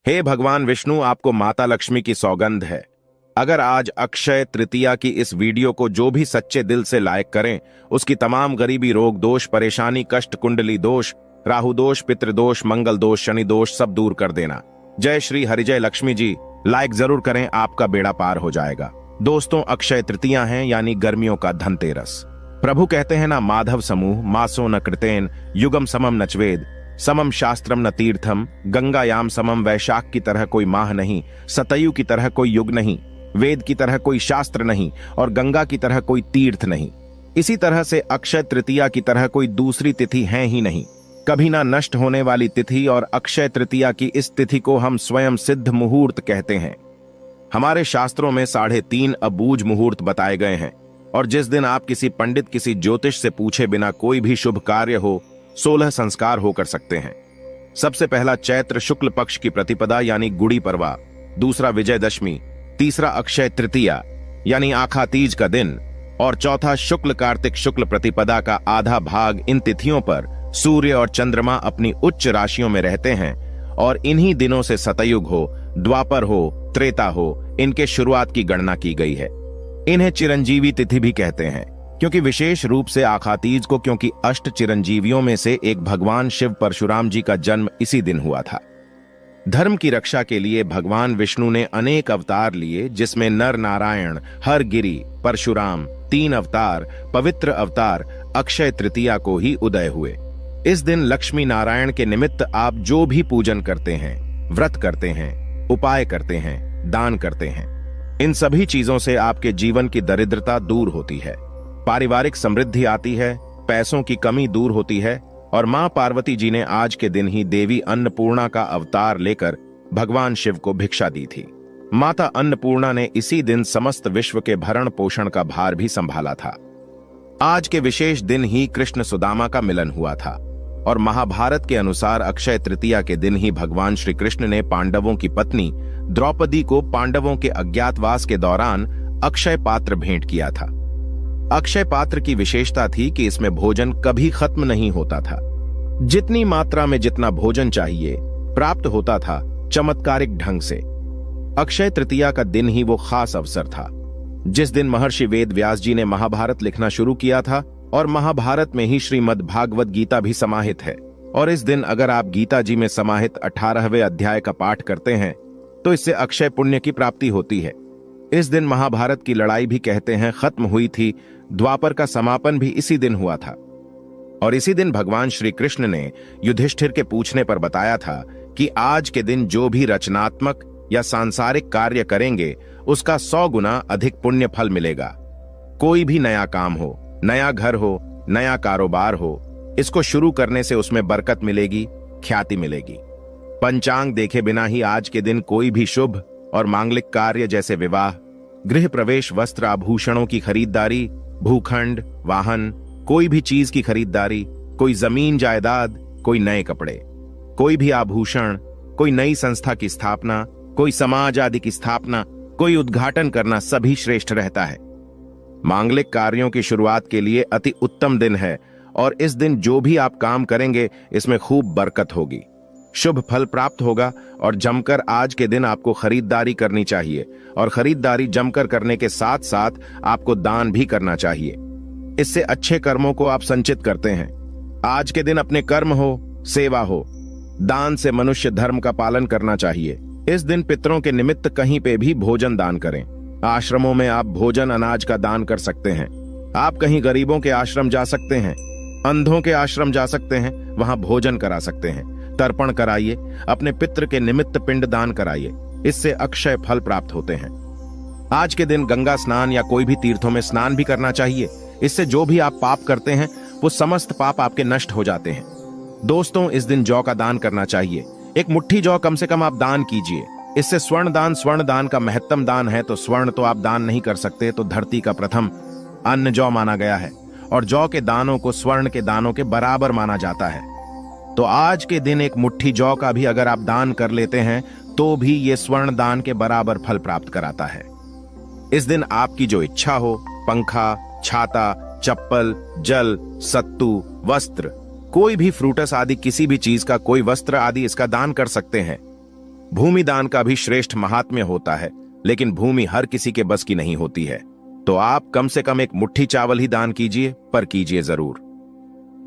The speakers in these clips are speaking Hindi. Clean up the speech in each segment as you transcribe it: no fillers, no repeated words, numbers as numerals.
हे भगवान विष्णु, आपको माता लक्ष्मी की सौगंध है। अगर आज अक्षय तृतीया की इस वीडियो को जो भी सच्चे दिल से लाइक करें, उसकी तमाम गरीबी, रोग दोष, परेशानी, कष्ट, कुंडली दोष, राहु दोष, पितृदोष, मंगल दोष, शनि दोष सब दूर कर देना। जय श्री हरिजय लक्ष्मी जी। लाइक जरूर करें, आपका बेड़ा पार हो जाएगा। दोस्तों, अक्षय तृतीया है यानी गर्मियों का धनतेरस। प्रभु कहते हैं ना, माधव समूह मासो न कृतेन, युगम समम नचवेद, समम शास्त्रम न तीर्थम, गंगायाम समम, वैशाख की तरह कोई माह नहीं, सतयु की तरह कोई युग नहीं, वेद की तरह कोई शास्त्र नहीं और गंगा की तरह कोई तीर्थ नहीं। इसी तरह से अक्षय तृतीया की तरह कोई दूसरी तिथि है ही नहीं, कभी ना नष्ट होने वाली तिथि। और अक्षय तृतीया की इस तिथि को हम स्वयं सिद्ध मुहूर्त कहते हैं। हमारे शास्त्रों में 3.5 अबूझ मुहूर्त बताए गए हैं और जिस दिन आप किसी पंडित, किसी ज्योतिष से पूछे बिना कोई भी शुभ कार्य हो, 16 संस्कार होकर सकते हैं। सबसे पहला चैत्र शुक्ल पक्ष की प्रतिपदा यानी गुड़ी पड़वा, दूसरा विजयदशमी, तीसरा अक्षय तृतीया यानी आखा तीज का दिन और चौथा शुक्ल कार्तिक शुक्ल प्रतिपदा का आधा भाग। इन तिथियों पर सूर्य और चंद्रमा अपनी उच्च राशियों में रहते हैं और इन्हीं दिनों से सतयुग हो, द्वापर हो, त्रेता हो, इनके शुरुआत की गणना की गई है। इन्हें चिरंजीवी तिथि भी कहते हैं क्योंकि विशेष रूप से आखातीज को, क्योंकि अष्ट चिरंजीवियों में से एक भगवान शिव परशुराम जी का जन्म इसी दिन हुआ था। धर्म की रक्षा के लिए भगवान विष्णु ने अनेक अवतार लिए, जिसमें नर नारायण, हरगिरी, परशुराम, 3 अवतार, पवित्र अवतार अक्षय तृतीया को ही उदय हुए। इस दिन लक्ष्मी नारायण के निमित्त आप जो भी पूजन करते हैं, व्रत करते हैं, उपाय करते हैं, दान करते हैं, इन सभी चीजों से आपके जीवन की दरिद्रता दूर होती है, पारिवारिक समृद्धि आती है, पैसों की कमी दूर होती है। और मां पार्वती जी ने आज के दिन ही देवी अन्नपूर्णा का अवतार लेकर भगवान शिव को भिक्षा दी थी। माता अन्नपूर्णा ने इसी दिन समस्त विश्व के भरण पोषण का भार भी संभाला था। आज के विशेष दिन ही कृष्ण सुदामा का मिलन हुआ था और महाभारत के अनुसार अक्षय तृतीया के दिन ही भगवान श्री कृष्ण ने पांडवों की पत्नी द्रौपदी को पांडवों के अज्ञातवास के दौरान अक्षय पात्र भेंट किया था। अक्षय पात्र की विशेषता थी कि इसमें भोजन कभी खत्म नहीं होता था। जितनी मात्रा में जितना भोजन चाहिए प्राप्त होता था, चमत्कारिक ढंग से। अक्षय तृतीया का दिन ही वो खास अवसर था जिस दिन महर्षि वेद व्यास जी ने महाभारत लिखना शुरू किया था और महाभारत में ही श्रीमद् भागवत गीता भी समाहित है। और इस दिन अगर आप गीता जी में समाहित 18वें अध्याय का पाठ करते हैं तो इससे अक्षय पुण्य की प्राप्ति होती है। इस दिन महाभारत की लड़ाई भी कहते हैं खत्म हुई थी, द्वापर का समापन भी इसी दिन हुआ था। और इसी दिन भगवान श्री कृष्ण ने युधिष्ठिर के पूछने पर बताया था कि आज के दिन जो भी रचनात्मक या सांसारिक कार्य करेंगे उसका 100 गुना अधिक पुण्य फल मिलेगा। कोई भी नया काम हो, नया घर हो, नया कारोबार हो, इसको शुरू करने से उसमें बरकत मिलेगी, ख्याति मिलेगी। पंचांग देखे बिना ही आज के दिन कोई भी शुभ और मांगलिक कार्य जैसे विवाह, गृह प्रवेश, वस्त्र आभूषणों की खरीदारी, भूखंड, वाहन, कोई भी चीज की खरीदारी, कोई जमीन जायदाद, कोई नए कपड़े, कोई भी आभूषण, कोई नई संस्था की स्थापना, कोई समाज आदि की स्थापना, कोई उद्घाटन करना सभी श्रेष्ठ रहता है। मांगलिक कार्यों की शुरुआत के लिए अति उत्तम दिन है और इस दिन जो भी आप काम करेंगे इसमें खूब बरकत होगी, शुभ फल प्राप्त होगा। और जमकर आज के दिन आपको खरीदारी करनी चाहिए और खरीदारी जमकर करने के साथ साथ आपको दान भी करना चाहिए। इससे अच्छे कर्मों को आप संचित करते हैं। आज के दिन अपने कर्म हो, सेवा हो, दान से मनुष्य धर्म का पालन करना चाहिए। इस दिन पितरों के निमित्त कहीं पे भी भोजन दान करें। आश्रमों में आप भोजन अनाज का दान कर सकते हैं। आप कहीं गरीबों के आश्रम जा सकते हैं, अंधों के आश्रम जा सकते हैं, वहां भोजन करा सकते हैं। तर्पण कराइए, अपने पितृ के निमित्त पिंड दान कराइए, इससे अक्षय फल प्राप्त होते हैं। आज के दिन गंगा स्नान या कोई भी तीर्थों में स्नान भी करना चाहिए। इससे जो भी आप पाप करते हैं वो समस्त पाप आपके नष्ट हो जाते हैं। दोस्तों, इस दिन जौ का दान करना चाहिए। एक मुट्ठी जौ कम से कम आप दान कीजिए। इससे स्वर्ण दान का महत्तम दान है। तो स्वर्ण तो आप दान नहीं कर सकते, तो धरती का प्रथम अन्न जौ माना गया है और जौ के दानों को स्वर्ण के दानों के बराबर माना जाता है। तो आज के दिन एक मुट्ठी जौ का भी अगर आप दान कर लेते हैं तो भी ये स्वर्ण दान के बराबर फल प्राप्त कराता है। इस दिन आपकी जो इच्छा हो, पंखा, छाता, चप्पल, जल, सत्तू, वस्त्र, कोई भी फ्रूटस आदि किसी भी चीज का कोई वस्त्र आदि इसका दान कर सकते हैं। भूमि दान का भी श्रेष्ठ महात्म्य होता है, लेकिन भूमि हर किसी के बस की नहीं होती है। तो आप कम से कम एक मुट्ठी चावल ही दान कीजिए, पर कीजिए जरूर।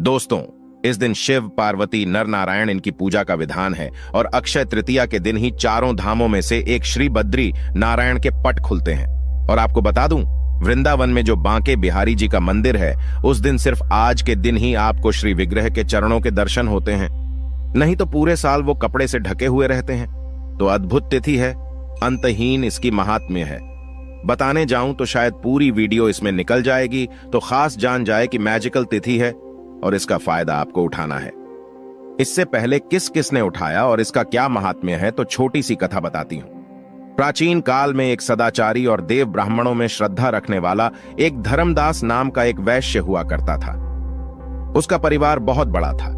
दोस्तों, इस दिन शिव, पार्वती, नर नारायण इनकी पूजा का विधान है और अक्षय तृतीया के दिन ही चारों धामों में से एक श्री बद्री नारायण के पट खुलते हैं। और आपको बता दूं, वृंदावन में जो बांके बिहारी जी का मंदिर है, उस दिन सिर्फ आज के दिन ही आपको श्री विग्रह के चरणों के दर्शन होते हैं, नहीं तो पूरे साल वो कपड़े से ढके हुए रहते हैं। तो अद्भुत तिथि है, अंतहीन इसकी महात्म्य है। बताने जाऊं तो शायद पूरी वीडियो इसमें निकल जाएगी, तो खास जान जाए कि मैजिकल तिथि है और इसका फायदा आपको उठाना है। इससे पहले किस किस ने उठाया और इसका क्या महात्म्य है, तो छोटी सी कथा बताती हूं। प्राचीन काल में एक सदाचारी और देव ब्राह्मणों में श्रद्धा रखने वाला एक धर्मदास नाम का एक वैश्य हुआ करता था। उसका परिवार बहुत बड़ा था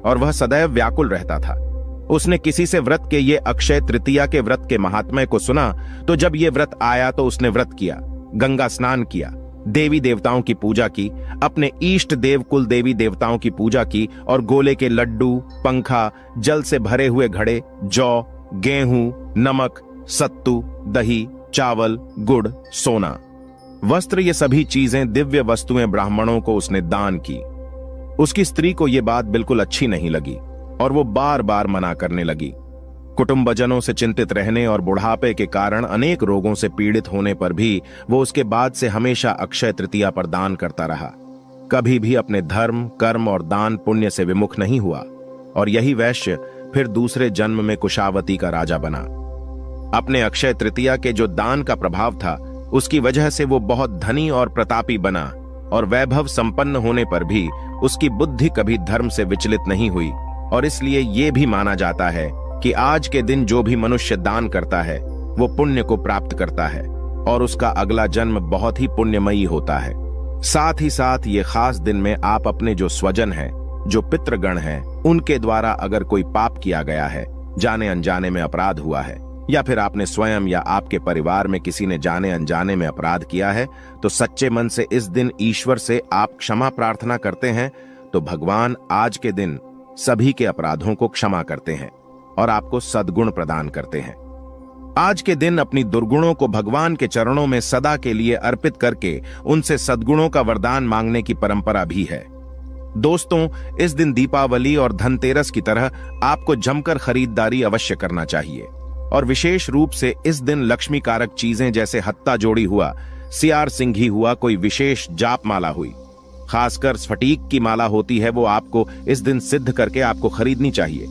और वह सदैव व्याकुल रहता था। उसने किसी से व्रत के ये अक्षय तृतीया के व्रत के महात्म्य को सुना, तो जब ये व्रत आया तो उसने व्रत किया, गंगा स्नान किया, देवी देवताओं की पूजा की, अपने इष्ट देव कुल देवी देवताओं की पूजा की और गोले के लड्डू, पंखा, जल से भरे हुए घड़े, जौ, गेहूं, नमक, सत्तू, दही, चावल, गुड़, सोना, वस्त्र, ये सभी चीजें, दिव्य वस्तुएं ब्राह्मणों को उसने दान की। उसकी स्त्री को यह बात बिल्कुल अच्छी नहीं लगी और वो बार बार मना करने लगी। कुटुंबजनों से चिंतित रहने और बुढ़ापे के कारण अनेक रोगों से पीड़ित होने पर भी वो उसके बाद से हमेशा अक्षय तृतीया पर दान करता रहा। कभी भी अपने धर्म, कर्म और दान पुण्य से विमुख नहीं हुआ और यही वैश्य फिर दूसरे जन्म में कुशावती का राजा बना। अपने अक्षय तृतीया के जो दान का प्रभाव था, उसकी वजह से वो बहुत धनी और प्रतापी बना और वैभव संपन्न होने पर भी उसकी बुद्धि कभी धर्म से विचलित नहीं हुई। और इसलिए ये भी माना जाता है कि आज के दिन जो भी मनुष्य दान करता है वो पुण्य को प्राप्त करता है और उसका अगला जन्म बहुत ही पुण्यमयी होता है। साथ ही साथ ये खास दिन में आप अपने जो स्वजन हैं, जो पितृगण हैं, उनके द्वारा अगर कोई पाप किया गया है, जाने अनजाने में अपराध हुआ है, या फिर आपने स्वयं या आपके परिवार में किसी ने जाने अनजाने में अपराध किया है, तो सच्चे मन से इस दिन ईश्वर से आप क्षमा प्रार्थना करते हैं, तो भगवान आज के दिन सभी के अपराधों को क्षमा करते हैं और आपको सद्गुण प्रदान करते हैं। आज के दिन अपनी दुर्गुणों को भगवान के चरणों में सदा के लिए अर्पित करके उनसे सद्गुणों का वरदान मांगने की परंपरा भी है। दोस्तों, इस दिन दीपावली और धनतेरस की तरह आपको जमकर खरीदारी अवश्य करना चाहिए और विशेष रूप से इस दिन लक्ष्मी कारक चीजें जैसे हत्ता जोड़ी हुआ, सियार सिंघी हुआ, कोई विशेष जाप माला हुई, खासकर स्फटिक की माला होती है, वो आपको इस दिन सिद्ध करके आपको खरीदनी चाहिए।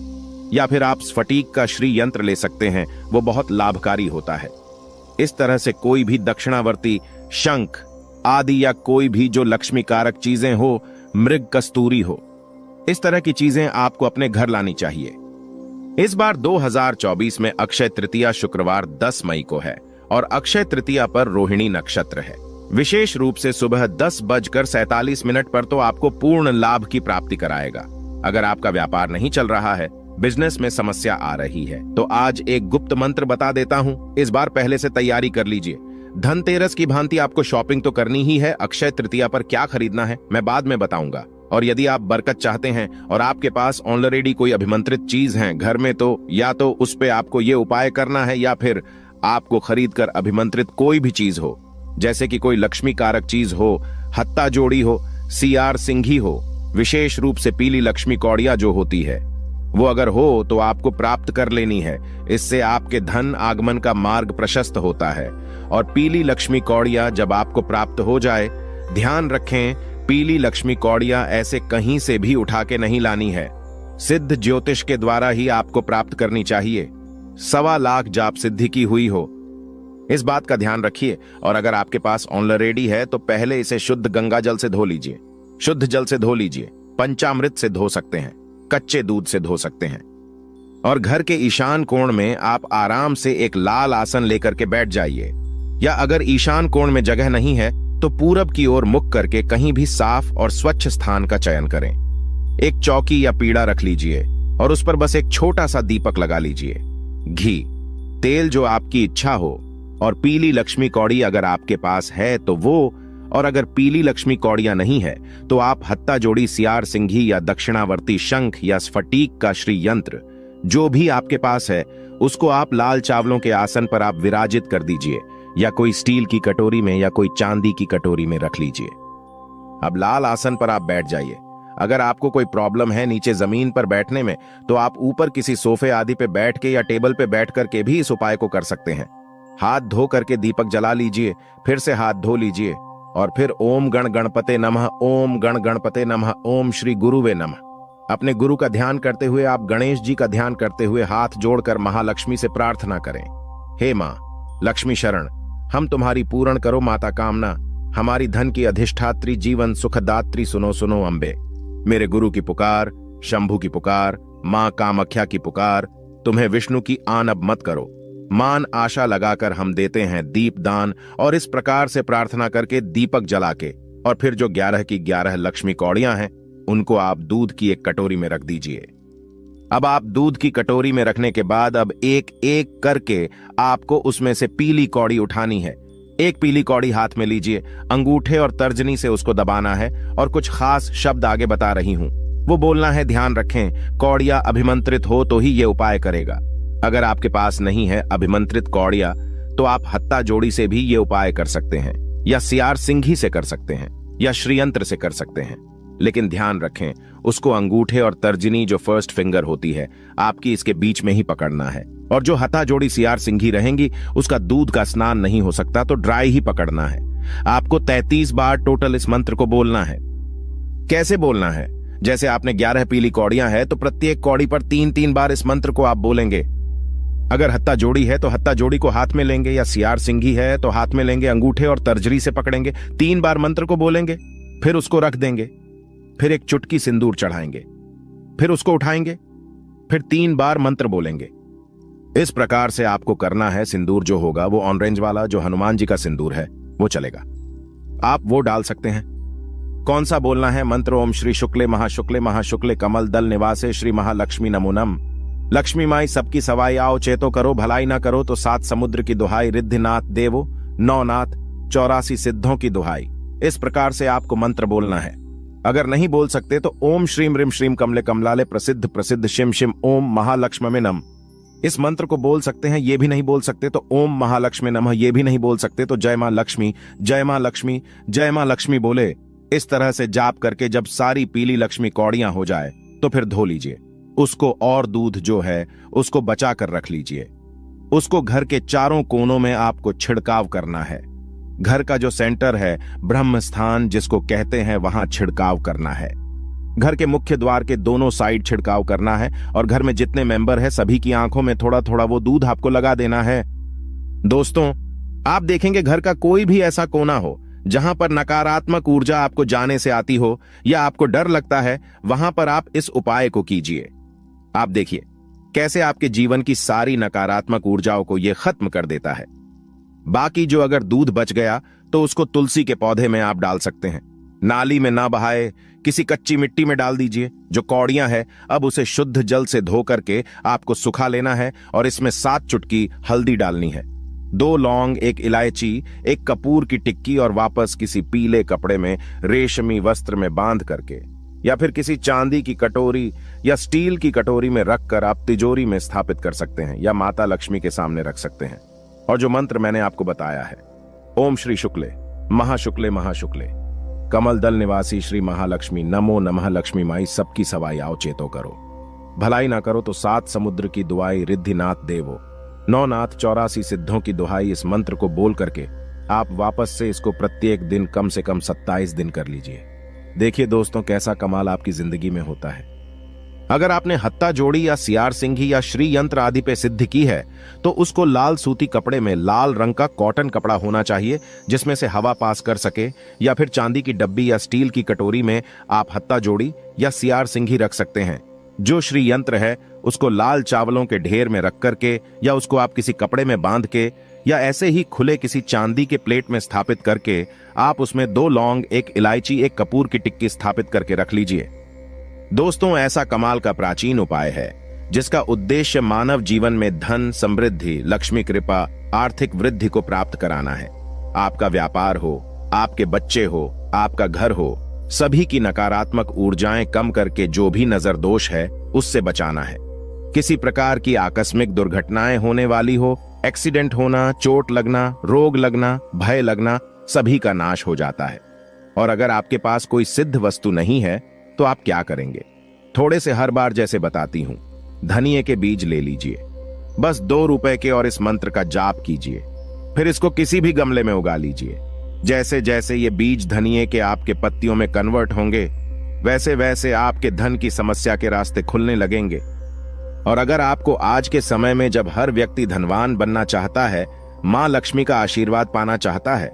या फिर आप स्फटिक का श्री यंत्र ले सकते हैं, वो बहुत लाभकारी होता है। इस तरह से कोई भी दक्षिणावर्ती, शंख आदि या कोई भी जो लक्ष्मी कारक चीजें हो, मृग कस्तूरी हो, इस तरह की चीजें आपको अपने घर लानी चाहिए। इस बार 2024 में अक्षय तृतीया शुक्रवार 10 मई को है और अक्षय तृतीया पर रोहिणी नक्षत्र है। विशेष रूप से सुबह 10:47 पर तो आपको पूर्ण लाभ की प्राप्ति कराएगा। अगर आपका व्यापार नहीं चल रहा है, बिजनेस में समस्या आ रही है, तो आज एक गुप्त मंत्र बता देता हूं, इस बार पहले से तैयारी कर लीजिए। धनतेरस की भांति आपको शॉपिंग तो करनी ही है, अक्षय तृतीया पर क्या खरीदना है मैं बाद में बताऊंगा। और यदि आप बरकत चाहते हैं और आपके पास ऑलरेडी कोई अभिमंत्रित चीज है घर में, तो या तो उस पे आपको ये उपाय करना है या फिर आपको खरीदकर अभिमंत्रित कोई भी चीज हो, जैसे कि कोई लक्ष्मी कारक चीज हो, हत्ता जोड़ी हो, सियार सिंघी हो, विशेष रूप से पीली लक्ष्मी कौड़िया जो होती है, वो अगर हो तो आपको प्राप्त कर लेनी है। इससे आपके धन आगमन का मार्ग प्रशस्त होता है। और पीली लक्ष्मी कौड़िया जब आपको प्राप्त हो जाए, ध्यान रखें, पीली लक्ष्मी कौड़िया ऐसे कहीं से भी उठा के नहीं लानी है, सिद्ध ज्योतिष के द्वारा ही आपको प्राप्त करनी चाहिए। 1.25 लाख जाप सिद्धि की हुई हो, इस बात का ध्यान रखिए। और अगर आपके पास ऑलरेडी है तो पहले इसे शुद्ध गंगा जल से धो लीजिए, शुद्ध जल से धो लीजिए, पंचामृत से धो सकते हैं, कच्चे दूध से धो सकते हैं। और घर के ईशान कोण में आप आराम से एक लाल आसन लेकर के बैठ जाइए, या अगर ईशान कोण में जगह नहीं है तो पूरब की ओर मुख करके कहीं भी साफ और स्वच्छ स्थान का चयन करें। एक चौकी या पीढ़ा रख लीजिए और उस पर बस एक छोटा सा दीपक लगा लीजिए। घी, तेल जो आपकी इच्छा हो, और पीली लक्ष्मी कौड़ी अगर आपके पास है तो वो, और अगर पीली लक्ष्मी कौड़िया नहीं है तो आप हत्ता जोड़ी, सियार सिंघी या दक्षिणावर्ती शंख या स्फटिक का श्री यंत्र जो भी आपके पास है उसको आप लाल चावलों के आसन पर आप विराजित कर दीजिए, या कोई स्टील की कटोरी में या कोई चांदी की कटोरी में रख लीजिए। अब लाल आसन पर आप बैठ जाइए। अगर आपको कोई प्रॉब्लम है नीचे जमीन पर बैठने में, तो आप ऊपर किसी सोफे आदि पे बैठ के या टेबल पे बैठ करके भी इस उपाय को कर सकते हैं। हाथ धो करके दीपक जला लीजिए, फिर से हाथ धो लीजिए और फिर ओम गण गणपते नमः, ओम गण गणपते नमः, ओम श्री गुरुवे नमः। अपने गुरु का ध्यान करते हुए आप गणेश जी का ध्यान करते हुए हाथ जोड़कर महालक्ष्मी से प्रार्थना करें। हे मां लक्ष्मी शरण, हम तुम्हारी पूर्ण करो माता कामना, हमारी धन की अधिष्ठात्री, जीवन सुखदात्री, सुनो सुनो अम्बे। मेरे गुरु की पुकार, शंभु की पुकार, मां कामाख्या की पुकार, तुम्हें विष्णु की आन अब मत करो। मान आशा लगाकर हम देते हैं दीप दान, और इस प्रकार से प्रार्थना करके दीपक जला के और फिर जो 11 की 11 लक्ष्मी कौड़ियां हैं उनको आप दूध की एक कटोरी में रख दीजिए। अब आप दूध की कटोरी में रखने के बाद अब एक एक करके आपको उसमें से पीली कौड़ी उठानी है। एक पीली कौड़ी हाथ में लीजिए, अंगूठे और तर्जनी से उसको दबाना है और कुछ खास शब्द आगे बता रही हूं, वो बोलना है। ध्यान रखें, कौड़िया अभिमंत्रित हो तो ही ये उपाय करेगा। अगर आपके पास नहीं है अभिमंत्रित कौड़िया, तो आप हत्ता जोड़ी से भी ये उपाय कर सकते हैं, या सियार सिंघी से कर सकते हैं, या श्रीयंत्र से कर सकते हैं। लेकिन ध्यान रखें, उसको अंगूठे और तर्जनी जो फर्स्ट फिंगर होती है आपकी, इसके बीच में ही पकड़ना है। और जो हथा जोड़ी सियार सिंघी रहेंगी उसका दूध का स्नान नहीं हो सकता, तो ड्राई ही पकड़ना है। आपको 33 बार टोटल इस मंत्र को बोलना है। कैसे बोलना है? जैसे आपने 11 पीली कौड़ियां है तो प्रत्येक कौड़ी पर 3-3 बार इस मंत्र को आप बोलेंगे। अगर हत्ता जोड़ी है तो हत्ता जोड़ी को हाथ में लेंगे, या सियार सिंघी है तो हाथ में लेंगे, अंगूठे और तर्जनी से पकड़ेंगे, 3 बार मंत्र को बोलेंगे, फिर उसको रख देंगे, फिर एक चुटकी सिंदूर चढ़ाएंगे, फिर उसको उठाएंगे, फिर 3 बार मंत्र बोलेंगे। इस प्रकार से आपको करना है। सिंदूर जो होगा वो ऑरेंज वाला, जो हनुमान जी का सिंदूर है वो चलेगा, आप वो डाल सकते हैं। कौन सा बोलना है मंत्र? ओम श्री शुक्ले महाशुक्ले कमल दल निवासे श्री महालक्ष्मी नमो नम। लक्ष्मी माई सबकी सवाई आओ, चेतो करो, भलाई ना करो तो 7 समुद्र की दुहाई, रिद्धिनाथ देवो 9 नाथ 84 सिद्धों की दुहाई। इस प्रकार से आपको मंत्र बोलना है। अगर नहीं बोल सकते तो ओम श्रीम रिम श्रीम कमले कमलाले प्रसिद्ध प्रसिद्ध शिम शिम ओम महालक्ष्मी नम, इस मंत्र को बोल सकते हैं। ये भी नहीं बोल सकते तो ओम महालक्ष्मी नमः, ये भी नहीं बोल सकते तो जय मां लक्ष्मी, जय मां लक्ष्मी, जय मां लक्ष्मी बोले। इस तरह से जाप करके जब सारी पीली लक्ष्मी कौड़ियां हो जाए तो फिर धो लीजिए उसको, और दूध जो है उसको बचा कर रख लीजिए। उसको घर के चारों कोनों में आपको छिड़काव करना है। घर का जो सेंटर है, ब्रह्म स्थान जिसको कहते हैं, वहां छिड़काव करना है। घर के मुख्य द्वार के दोनों साइड छिड़काव करना है, और घर में जितने मेंबर है सभी की आंखों में थोड़ा थोड़ा वो दूध आपको लगा देना है। दोस्तों, आप देखेंगे घर का कोई भी ऐसा कोना हो जहां पर नकारात्मक ऊर्जा आपको जाने से आती हो या आपको डर लगता है, वहां पर आप इस उपाय को कीजिए। आप देखिए कैसे आपके जीवन की सारी नकारात्मक ऊर्जाओं को यह खत्म कर देता है। बाकी जो अगर दूध बच गया तो उसको तुलसी के पौधे में आप डाल सकते हैं। नाली में ना बहाए, किसी कच्ची मिट्टी में डाल दीजिए। जो कौड़ियां है अब उसे शुद्ध जल से धो करके आपको सुखा लेना है, और इसमें 7 चुटकी हल्दी डालनी है, 2 लौंग, 1 इलायची, 1 कपूर की टिक्की, और वापस किसी पीले कपड़े में रेशमी वस्त्र में बांध करके या फिर किसी चांदी की कटोरी या स्टील की कटोरी में रखकर आप तिजोरी में स्थापित कर सकते हैं, या माता लक्ष्मी के सामने रख सकते हैं। और जो मंत्र मैंने आपको बताया है, ओम श्री शुक्ले महाशुक्ले कमल दल निवासी श्री महालक्ष्मी नमो नमः, लक्ष्मी माई सबकी सवाई आओ, चेतो करो, भलाई ना करो तो 7 समुद्र की दुहाई, रिद्धिनाथ देवो 9 नाथ 84 सिद्धों की दुहाई। इस मंत्र को बोल करके आप वापस से इसको प्रत्येक दिन कम से कम 27 दिन कर लीजिए। देखिए दोस्तों, कैसा कमाल आपकी जिंदगी में होता है। अगर आपने हत्ता जोड़ी या सियार सिंघी या श्री यंत्र आदि पे सिद्ध की है तो उसको लाल सूती कपड़े में, लाल रंग का कॉटन कपड़ा होना चाहिए जिसमें से हवा पास कर सके, या फिर चांदी की डब्बी या स्टील की कटोरी में आप हत्ता जोड़ी या सियार सिंघी रख सकते हैं। जो श्री यंत्र है उसको लाल चावलों के ढेर में रख करके, या उसको आप किसी कपड़े में बांध के, या ऐसे ही खुले किसी चांदी के प्लेट में स्थापित करके आप उसमें 2 लौंग, 1 इलायची, 1 कपूर की टिक्की स्थापित करके रख लीजिए। दोस्तों, ऐसा कमाल का प्राचीन उपाय है जिसका उद्देश्य मानव जीवन में धन, समृद्धि, लक्ष्मी कृपा, आर्थिक वृद्धि को प्राप्त कराना है। आपका व्यापार हो, आपके बच्चे हो, आपका घर हो, सभी की नकारात्मक ऊर्जाएं कम करके जो भी नजर दोष है उससे बचाना है। किसी प्रकार की आकस्मिक दुर्घटनाएं होने वाली हो, एक्सीडेंट होना, चोट लगना, रोग लगना, भय लगना, सभी का नाश हो जाता है। और अगर आपके पास कोई सिद्ध वस्तु नहीं है तो आप क्या करेंगे? थोड़े से हर बार जैसे बताती हूं, धनिये के बीज ले लीजिए, बस 2 रुपए के, और इस मंत्र का जाप कीजिए। फिर इसको किसी भी गमले में उगा लीजिए। जैसे जैसे ये बीज धनिये के आपके पत्तियों में कन्वर्ट होंगे, वैसे वैसे आपके धन की समस्या के रास्ते खुलने लगेंगे। और अगर आपको आज के समय में, जब हर व्यक्ति धनवान बनना चाहता है, मां लक्ष्मी का आशीर्वाद पाना चाहता है,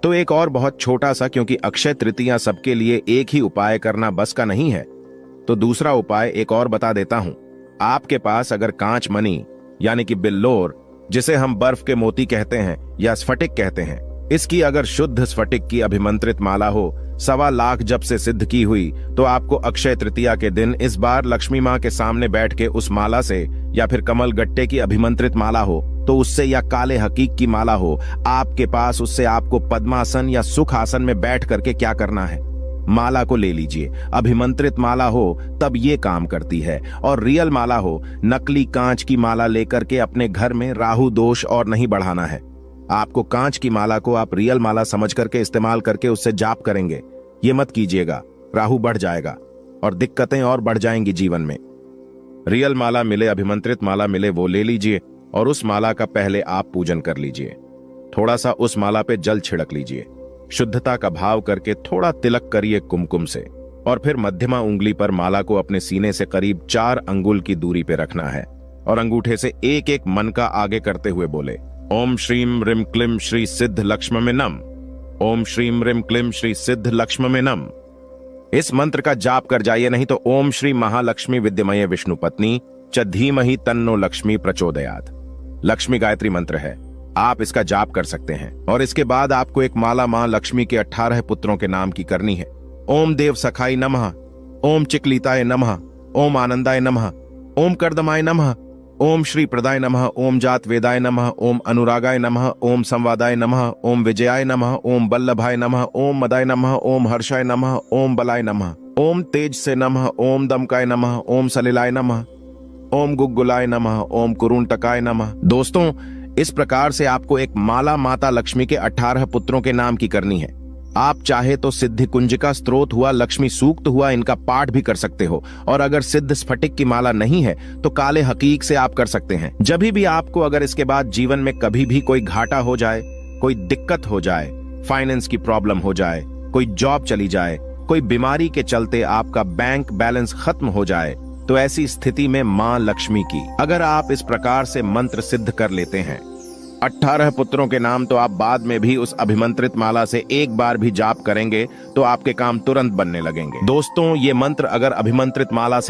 तो एक और बहुत छोटा सा, क्योंकि अक्षय तृतीया सबके लिए एक ही उपाय करना बस का नहीं है, तो दूसरा उपाय एक और बता देता हूं। आपके पास अगर कांच मनी यानी कि बिल्लोर, जिसे हम बर्फ के मोती कहते हैं या स्फटिक कहते हैं, इसकी अगर शुद्ध स्फटिक की अभिमंत्रित माला हो, 1.25 लाख जब से सिद्ध की हुई, तो आपको अक्षय तृतीया के दिन इस बार लक्ष्मी मां के सामने बैठ के उस माला से, या फिर कमल गट्टे की अभिमंत्रित माला हो तो उससे, या काले हकीक की माला हो आपके पास, उससे आपको पद्मासन या सुख आसन में बैठ करके क्या करना है? माला को ले लीजिए। अभिमंत्रित माला हो तब ये काम करती है, और रियल माला हो, नकली कांच की माला लेकर के अपने घर में राहु दोष और नहीं बढ़ाना है। आपको कांच की माला को आप रियल माला समझ करके इस्तेमाल करके उससे जाप करेंगे। ये मत कीजिएगा, राहु बढ़ जाएगा और दिक्कतें और बढ़ जाएंगी जीवन में। रियल माला मिले, अभिमंत्रित माला मिले, वो ले लीजिए, और उस माला का पहले आप पूजन कर लीजिए। थोड़ा सा उस माला पे जल छिड़क लीजिए, शुद्धता का भाव करके थोड़ा तिलक करिए कुमकुम से, और फिर मध्यमा उंगली पर माला को अपने सीने से करीब 4 अंगुल की दूरी पे रखना है, और अंगूठे से एक एक मन का आगे करते हुए बोले, ओम श्रीम रिम क्लिम श्री सिद्ध लक्ष्म में नम। ओम श्रीम रिम क्लिम श्री सिद्ध लक्ष्म में नम। इस मंत्र का जाप कर जाइए, नहीं तो ओम श्री महालक्ष्मी विद्यमये विष्णु पत्नी च धीमहि तन्नो लक्ष्मी प्रचोदयात्। लक्ष्मी गायत्री मंत्र है, आप इसका जाप कर सकते हैं। और इसके बाद आपको एक माला मां लक्ष्मी के 18 पुत्रों के नाम की करनी है। ओम देव सखाई नमः, ओम चिकलिताय नमः, ओम आनंदाय नमः, ओम कर्दमाय नमः, ओम श्री प्रदाय नमः, ओम जात वेदाय नमः, ओम अनुरागाय नमः, ओम संवादाय नमः, ओम विजयाय नमः, ओम बल्लभाय नमः, ओम मदाय नमः, ओम हर्षाय नमः, ओम बलाय नमः, ओम तेज से नमः, ओम दमकाय नमः, ओम सलिलाय नमः, ओम गुग्गुलाय नमः, ओम कुरुंटकाय नमः। दोस्तों, इस प्रकार से आपको एक माला माता लक्ष्मी के 18 पुत्रों के नाम की करनी है। आप चाहे तो सिद्धि कुंजिका स्त्रोत हुआ, लक्ष्मी सूक्त हुआ, इनका पाठ भी कर सकते हो। और अगर सिद्ध स्फटिक की माला नहीं है तो काले हकीक से आप कर सकते हैं। जब भी आपको अगर इसके बाद जीवन में कभी भी कोई घाटा हो जाए, कोई दिक्कत हो जाए, फाइनेंस की प्रॉब्लम हो जाए, कोई जॉब चली जाए, कोई बीमारी के चलते आपका बैंक बैलेंस खत्म हो जाए, तो ऐसी स्थिति में मां लक्ष्मी की अगर आप इस प्रकार से मंत्र सिद्ध कर लेते हैं, 18 पुत्रों के नाम, तो आप बाद में भी उस अभिमंत्रित माला से एक बार भी जाप करेंगे तो आपके काम तुरंत बनने लगेंगे। दोस्तों, ये मंत्र अगर अभिमंत्रित माला से